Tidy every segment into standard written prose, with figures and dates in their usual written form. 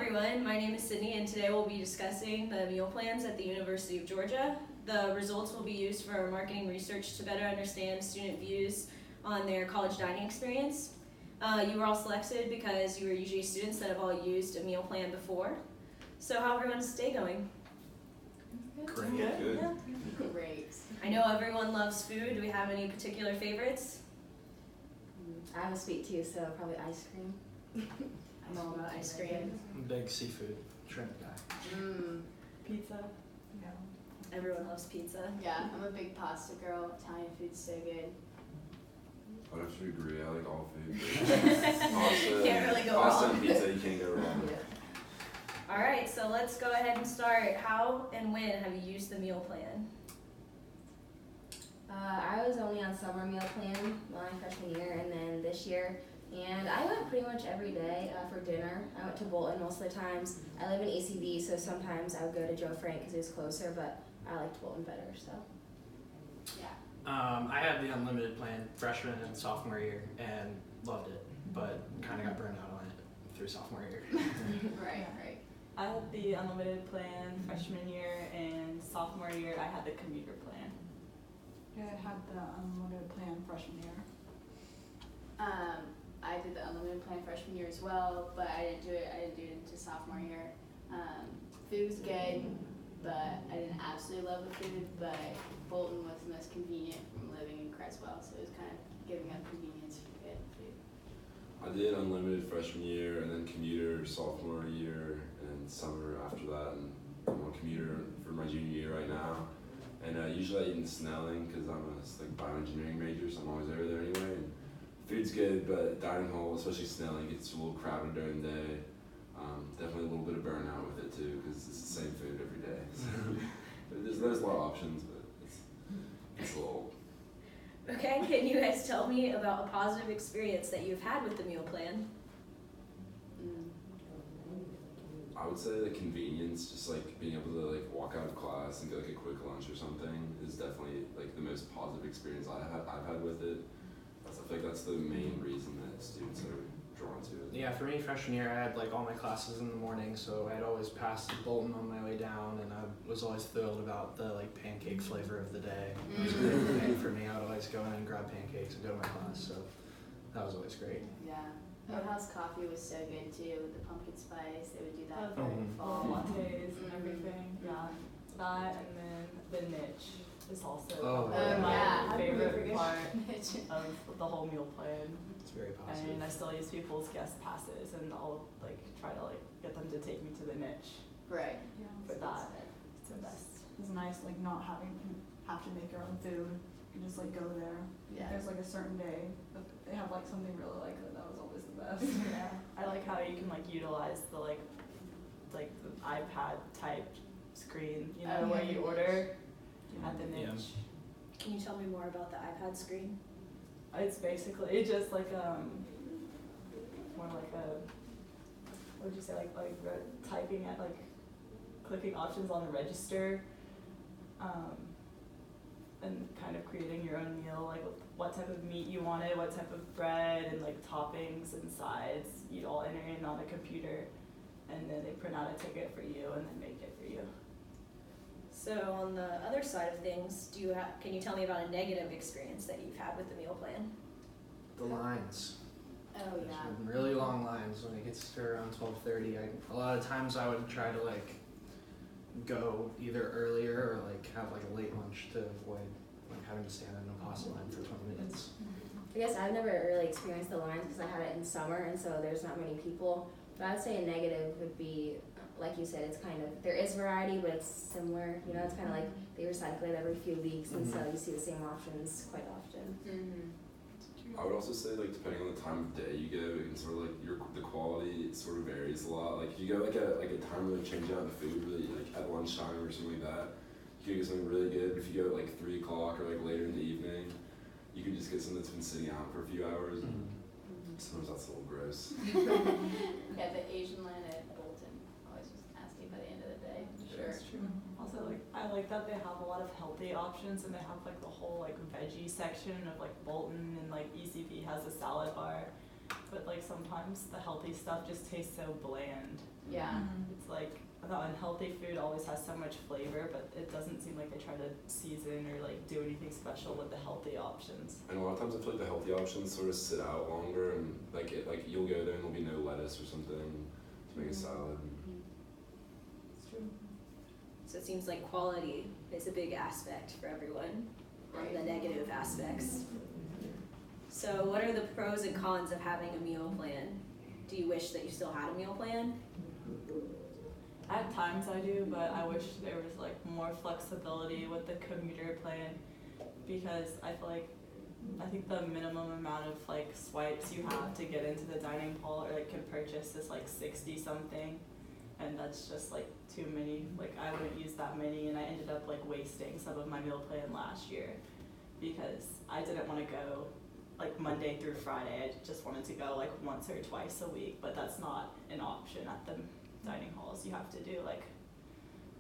everyone, my name is Sydney and today we'll be discussing the meal plans at the University of Georgia. The results will be used for marketing research to better understand student views on their college dining experience. You were all selected because you were usually students that have all used a meal plan before. So how everyone's day going? Great. Good. Yeah. Great. I know everyone loves food. Do we have any particular favorites? I have a sweet tooth, so probably ice cream. I'm all about ice cream. I'm a big seafood shrimp guy. Pizza. Everyone loves pizza. Yeah, I'm a big pasta girl. Italian food's so good. I'd have to agree. I like all food. Pasta, Can't really go pasta wrong. and pizza, you can't go wrong. All right, so let's go ahead and start. How and when have you used the meal plan? I was only on summer meal plan my freshman year and then this year, and I went pretty much every day for dinner. I went to Bolton most of the times. I live in ACB, so sometimes I would go to Joe Frank because it was closer, but I liked Bolton better, so. Yeah. I had the unlimited plan freshman and sophomore year and loved it, but kind of got burned out on it through sophomore year. Right. I had the unlimited plan freshman year, and sophomore year I had the commuter plan. Yeah, I had the unlimited plan freshman year. I did the unlimited plan freshman year as well, but I didn't do it into sophomore year. Food was good, but I didn't absolutely love the food, but Bolton was the most convenient from living in Creswell, so it was kind of giving up convenience for good food. I did unlimited freshman year and then commuter sophomore year and summer after that, and I'm on commuter for my junior year right now. And usually I eat in Snelling because I'm a bioengineering major, so I'm always over there anyway. And food's good, but dining hall, especially Snelling, gets a little crowded during the day. Definitely a little bit of burnout with it too, because it's the same food every day. So there's a lot of options, but it's a little. Okay, can you guys tell me about a positive experience that you've had with the meal plan? I would say the convenience, just like being able to like walk out of class and get like a quick lunch or something, is definitely like the most positive experience I've had with it. I feel like that's the main reason that students are drawn to it. Yeah, for me freshman year I had like all my classes in the morning, so I'd always pass Bolton on my way down, and I was always thrilled about the like pancake flavor of the day. It was a big thing for me. I would always go in and grab pancakes and go to my class, so that was always great. Yeah. Oathouse coffee was so good too, with the pumpkin spice. They would do that for Mhm. fall. Lattes and everything. Yeah. That, and then the niche is also Oh, probably my yeah. How did we favorite forget part niche? of the whole meal plan. It's very positive. And I still use people's guest passes, and I'll like try to like get them to take me to the niche Right. Yeah, for that. It's the best. it's nice, like not having to have to make your own food. You can just like go there. Yeah. There's like a certain day that they have like something really like that was always the best. Yeah. I like how you can like utilize the like the iPad type screen, you know, Oh, where yeah, you the order at the Yeah. niche. Can you tell me more about the iPad screen? It's basically just like more like a, what would you say, like typing at like clicking options on the register, and kind of creating your own meal, like what type of meat you wanted, what type of bread, and like toppings and sides. You'd all enter in on a computer, and then they print out a ticket for you and then make it for you. So on the other side of things, can you tell me about a negative experience that you've had with the meal plan? The lines. Oh There's yeah. been really long lines when it gets to around 12:30. A lot of times I would try to like go either earlier or like have like a late lunch to avoid like having to stand in a pasta line for 20 minutes. I guess I've never really experienced the lines because I had it in summer, and so there's not many people. But I'd say a negative would be, like you said, it's kind of, there is variety, but it's similar. You know, it's kind of like they recycle it every few weeks, and so you see the same options quite often. Mm-hmm. I would also say like depending on the time of day you go, it can sort of like the quality sort of varies a lot. Like if you go like a time where they change out the food really like at lunchtime or something like that, you can get something really good. But if you go at like 3 o'clock or like later in the evening, you can just get something that's been sitting out for a few hours. And sometimes that's a little gross. Yeah, the Asian line at Bolton always was nasty by the end of the day. Sure. That's true. Also, like I like that they have a lot of healthy options, and they have like the whole like veggie section of like Bolton, and like ECP has a salad bar, but like sometimes the healthy stuff just tastes so bland. Yeah. It's like, I thought unhealthy food always has so much flavor, but it doesn't seem like they try to season or like do anything special with the healthy options. And a lot of times I feel like the healthy options sort of sit out longer, and like you'll go there and there'll be no lettuce or something to make a salad. It's true. So it seems like quality is a big aspect for everyone, and the negative aspects. So what are the pros and cons of having a meal plan? Do you wish that you still had a meal plan? At times I do, but I wish there was like more flexibility with the commuter plan, because I feel like I think the minimum amount of like swipes you have to get into the dining hall or like can purchase is like 60 something, and that's just like too many. Like I wouldn't use that many, and I ended up like wasting some of my meal plan last year because I didn't want to go like Monday through Friday. I just wanted to go like once or twice a week, but that's not an option at the dining halls. You have to do like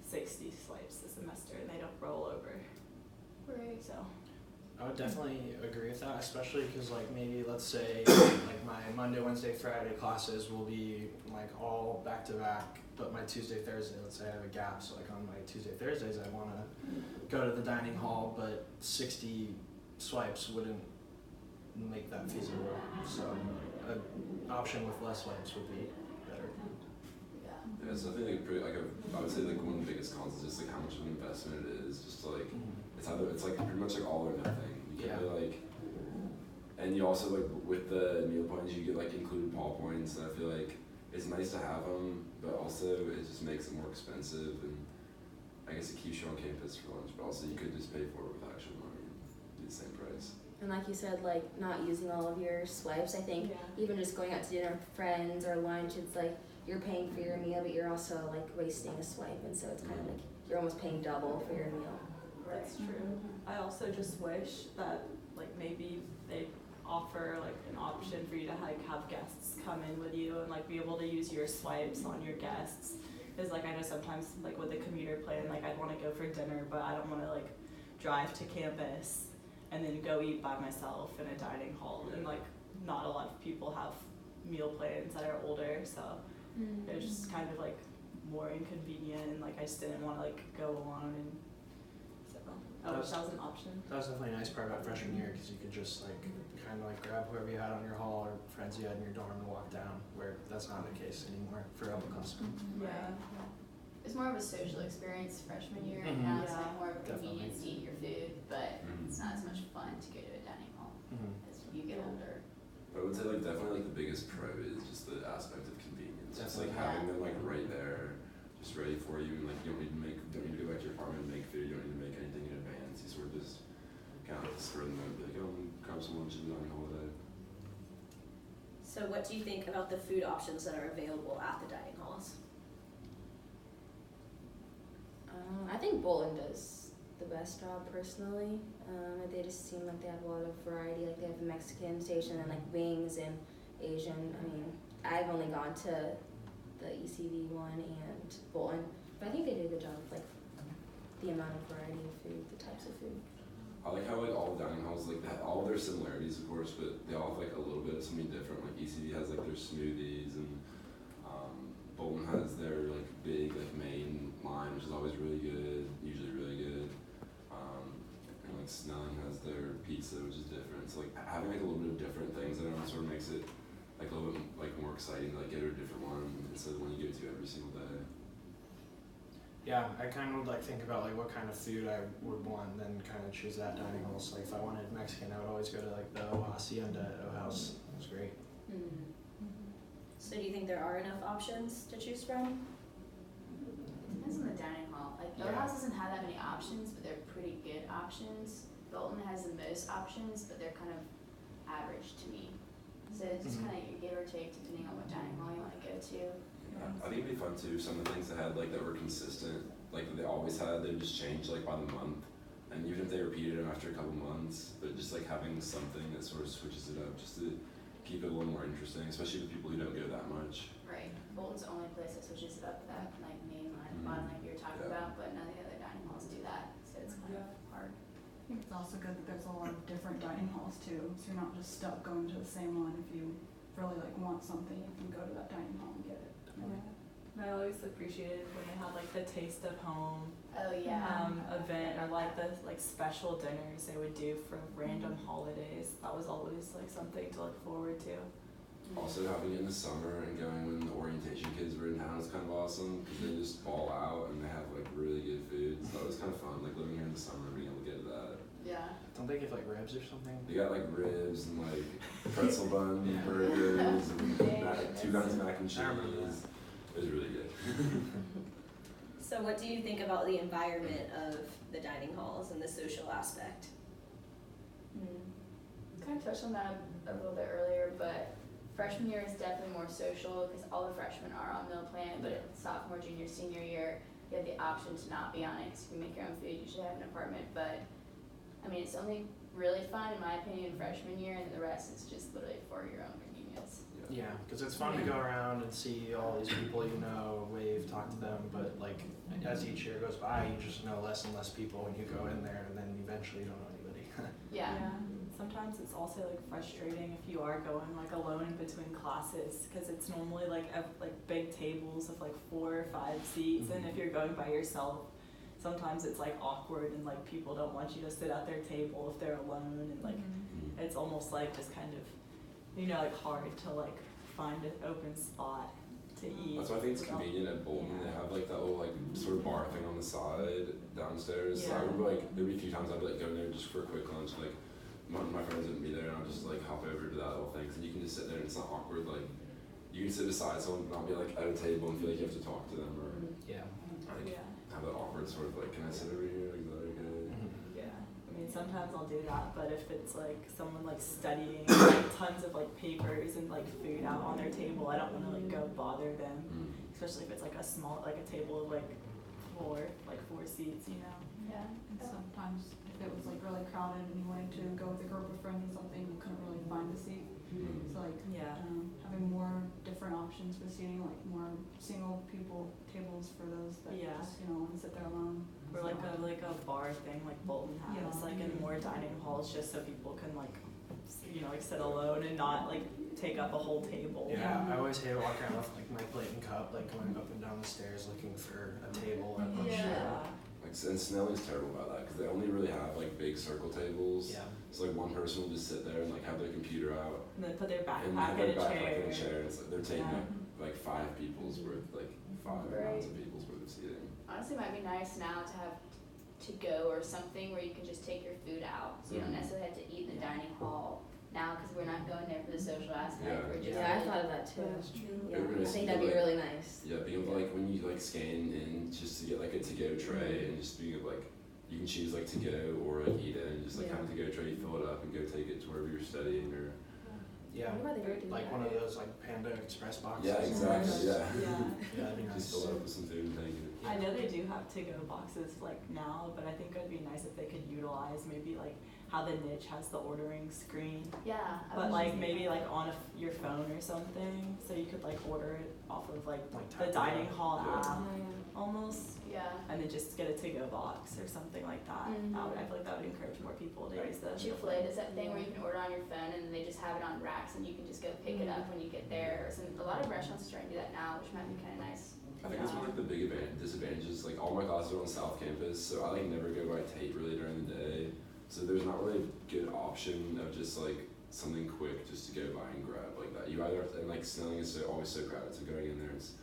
60 swipes a semester, and they don't roll over. Right. So I would definitely agree with that, especially because like maybe let's say like my Monday, Wednesday, Friday classes will be like all back to back, but my Tuesday, Thursday, let's say I have a gap, so like on my Tuesday, Thursdays I want to go to the dining hall, but 60 swipes wouldn't make that feasible. So an option with less swipes would be better. Yeah. Yeah, so I think I would say like one of the biggest cons is just like how much of an investment it is. Just to, like it's like pretty much like all or nothing. You can't really like, and you also like with the meal points you get like included Paul points. And I feel like it's nice to have them, but also it just makes it more expensive, and I guess it keeps you on campus for lunch. But also you could just pay for it with actual money, be the same price. And like you said, like not using all of your swipes, I think even just going out to dinner with friends or lunch, it's like you're paying for your meal, but you're also like wasting a swipe, and so it's kind of like you're almost paying double for your meal. that's true. I also just wish that like maybe they offer like an option for you to like have guests come in with you and like be able to use your swipes on your guests. Because like I know sometimes like with the commuter plan, like I'd want to go for dinner, but I don't want to like drive to campus and then go eat by myself in a dining hall. And like not a lot of people have meal plans that are older, so it was just kind of like more inconvenient, and like I just didn't want to like go alone, and so I wish that was an option. That was definitely a nice part about freshman year, because you could just like kind of like grab whoever you had on your hall or friends you had in your dorm and walk down, where that's not the case anymore for upperclassmen. Yeah. It's more of a social experience freshman year, and Mhm. now it's Yeah. like more of a Definitely. convenience to eat your food, but Mhm. it's not as much fun to go to a dining hall as you get older. But I would say like definitely like the biggest pro is just the aspect of convenience. Just like Definitely. having them like right there, just ready for you, and like you don't need to go back to your apartment and make food. You don't need to make anything in advance. You sort of just kind of spur them and be like, oh, I'm gonna grab some lunch and go on holiday. So what do you think about the food options that are available at the dining halls? I think Bolton does the best job personally. They just seem like they have a lot of variety. Like they have a Mexican station and like wings and Asian. I mean, I've only gone to the ECV one and Bolton, but I think they do a good job with like the amount of variety of food, the types of food. I like how like all the dining halls like they have all of their similarities of course, but they all have like a little bit of something different. Like ECV has like their smoothies, and Bolton has their like big like main line, which is always really good, usually really good. And like Snelling has their pizza, which is different. So like having like a little bit of different things, I don't know, sort of makes it like a little bit like more exciting to like go to a different one instead of one you go to every single day. Yeah, I kind of would like think about like what kind of food I would want, and then kind of choose that dining hall. So like if I wanted Mexican, I would always go to like the Hacienda at O House. It was great. So do you think there are enough options to choose from? Depends on the dining hall. Like Yeah. O House doesn't have that many options, but they're pretty good options. Bolton has the most options, but they're kind of average to me. So it's just kind of you give or take depending on what dining hall you want to go to. Yeah, I think it'd be fun too. Some of the things they had like that were consistent, like that they always had, they just change like by the month. And even if they repeated them after a couple months, but just like having something that sort of switches it up just to keep it a little more interesting, especially with people who don't go that much. Right. Bolton's the only place that switches it up with that like main line bottom like you were talking Yeah. about, but none of the other dining halls do that. So it's kind of hard. I think it's also good that there's a lot of different dining halls too, so you're not just stuck going to the same one. If you really like want something, you can go to that dining hall and get it. Yeah. And I always appreciated when they had like the taste of home Oh yeah. event, or like the like special dinners they would do for random holidays. That was always like something to look forward to. Also, having it in the summer and going when the orientation kids were in town is kind of awesome because they just ball out and they have like really good food. So that was kind of fun, like living here in the summer and being able to get to that. Yeah. Don't they give like ribs or something? They got like ribs and like pretzel bun burgers and two kinds of mac and I remember cheese. It was really good. So what do you think about the environment of the dining halls and the social aspect? Kind of touched on that a little bit earlier, but freshman year is definitely more social because all the freshmen are on meal plan, but sophomore, junior, senior year, you have the option to not be on it because you can make your own food, you should have an apartment, but I mean, it's only really fun in my opinion freshman year, and the rest is just literally for your own convenience. Yeah, because it's fun to go around and see all these people you know, wave, talk to them, but like as each year goes by, you just know less and less people when you go in there, and then eventually you don't know anybody. Yeah. Sometimes it's also like frustrating if you are going like alone in between classes because it's normally like big tables of like 4 or 5 seats, and if you're going by yourself, sometimes it's like awkward and like people don't want you to sit at their table if they're alone, and like it's almost like just kind of, you know, like hard to like find an open spot to eat. That's why I think it's without- convenient at Bolton. Yeah. They have like that little like sort of bar thing on the side downstairs. So I Yeah. remember like there'd be a few times I'd be like going there just for a quick lunch. Like my friends wouldn't be there, and I'd just like hop over to that little thing. And you can just sit there, and it's not awkward. Like you can sit beside someone, but not be like at a table and feel like you have to talk to them or Yeah. like Yeah. have that awkward sort of like, can I sit over here? Like, is that okay? Yeah, I mean, sometimes I'll do that, but if it's like someone like studying like tons of like papers and like food out on their table, I don't want to like go bother them, especially if it's like a small, like a table of like 4 seats, you know. Yeah. And sometimes if it was like really crowded and you wanted to go with a group of friends or something, you couldn't really find a seat. So like Yeah. having more different options for seating, like more single people tables for those that Yeah. just, you know, want to sit there alone. Or like a bar thing like Bolton has, Yeah. like in more dining halls, just so people can like, you know, like sit alone and not like take up a whole table. Yeah, I always hate walking around with like my plate and cup, like going up and down the stairs looking for a table at lunch. Yeah. Like and Snelling's terrible about that because they only really have like big circle tables. Yeah. So like one person will just sit there and like have their computer out And then put their and backpack have in their a backpack in a chair. chair. It's like they're taking Yeah. up like 5 people's worth, like 5 Right. rounds of people's worth of seating. Honestly, it might be nice now to have to go or something where you can just take your food out, so you don't necessarily have to eat in the dining hall now because we're not going there for the social aspect. Yeah. We're just Yeah, I thought of that too. That's true. Yeah, It really I think is, that'd be like- really nice. Yeah, being able to like when you like scan in just to get like a to-go tray and just being able like you can choose like to-go or like eat it and just like Yeah. have a to-go tray, you fill it up and go take it to wherever you're studying or Yeah. I wonder why they don't do Like that. one of those like Panda Express boxes. yeah, exactly, yeah. Yeah. Yeah, that'd be nice. Just fill it up with some food and take it. I know they do have to-go boxes like now, but I think it'd be nice if they could utilize maybe like how the niche has the ordering screen, Yeah. I but was like just maybe thinking like on your phone or something, so you could like order it off of like Like the Taco dining Bell. hall Yeah. app Yeah. almost, Yeah. and then just get a to-go box or something like that. I feel like that would encourage more people to use the. Chick-fil-A does that thing where you can order on your phone and they just have it on racks and you can just go pick it up when you get there. A lot of restaurants are starting to do that now, which might be kind of nice. I think that's one of like, the big disadvantages. Like all my classes are on South Campus, so I like never go by Tate really during the day. So there's not really a good option of just like something quick just to go by and grab like that. You either have to, and like Snelling is always so crowded, so going in there it's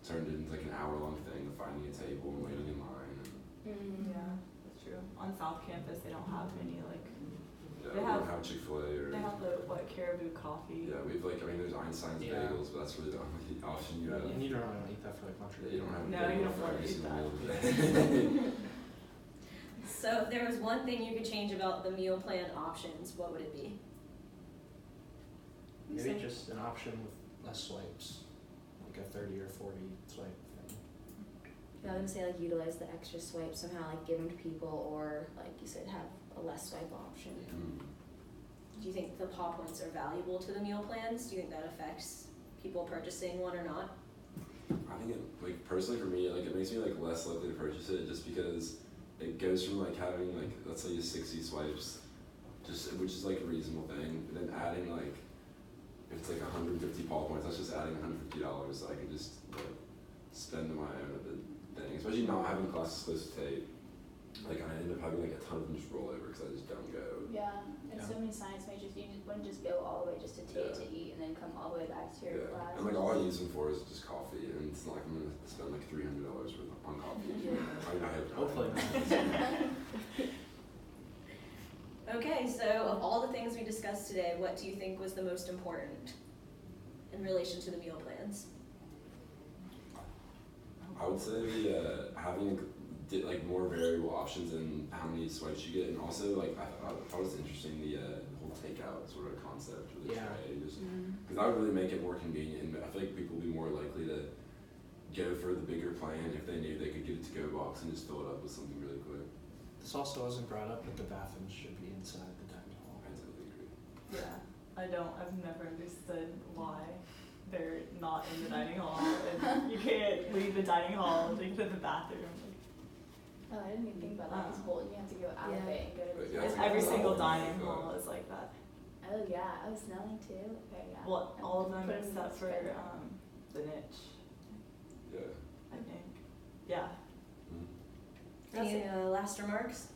turned into like an hour-long thing of finding a table and waiting in line. Yeah, that's true. On South Campus, they don't have any like. Yeah, They we have- don't have Chick-fil-A or They have the Caribou coffee. yeah, we have like I mean there's Einstein's Yeah. bagels, but that's really the only option you have. And you don't really want to eat that for like lunch or Yeah, you don't have No, a you bagel don't for wanna every eat single that. meal of the day. So if there was one thing you could change about the meal plan options, what would it be? Maybe just an option with less swipes, like a 30 or 40 swipe thing. Yeah, I was gonna say like utilize the extra swipe somehow, like give them to people, or like you said, have a less swipe option. Do you think the paw points are valuable to the meal plans? Do you think that affects people purchasing one or not? I think it, like personally for me, like it makes me like less likely to purchase it just because it goes from like having like let's say 60 swipes, just which is like a reasonable thing, but then adding like if it's like 150 paw points, that's just adding $150 that I can just like spend especially not having classes close to tape. Like I end up having like a ton of them just roll over because I just don't go. Yeah, and Yeah. so many science majors, you just wouldn't just go all the way just to take to eat and then come all the way back to your class. And like all I use them for is just coffee, and it's not like I'm gonna spend like $300 on coffee. I mean, I hope not. Hopefully not. Okay, so of all the things we discussed today, what do you think was the most important in relation to the meal plans? I would say the having like more variable options and how many swipes you get, and also like I thought it was interesting the whole takeout sort of concept with the Yeah. tray, just because that would really make it more convenient. And I feel like people would be more likely to go for the bigger plan if they knew they could get a to-go box and just fill it up with something really quick. This also wasn't brought up, but the bathrooms should be inside the dining hall. I totally agree. Yeah, I've never understood why they're not in the dining hall and you can't leave the dining hall and go to the bathroom. Oh, I didn't even think about that. Because Bolton, you have to go out of Yeah. it and go to But the. yeah, Like, it's like every a single lot of dining fun. hall is like that. Oh yeah, oh Snelling too. Okay, yeah. Well, all of them Put 'em except for together. the niche, Yeah. I think. Yeah. Any last remarks?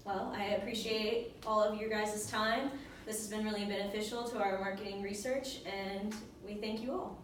Well, I appreciate all of your guys' time. This has been really beneficial to our marketing research, and we thank you all.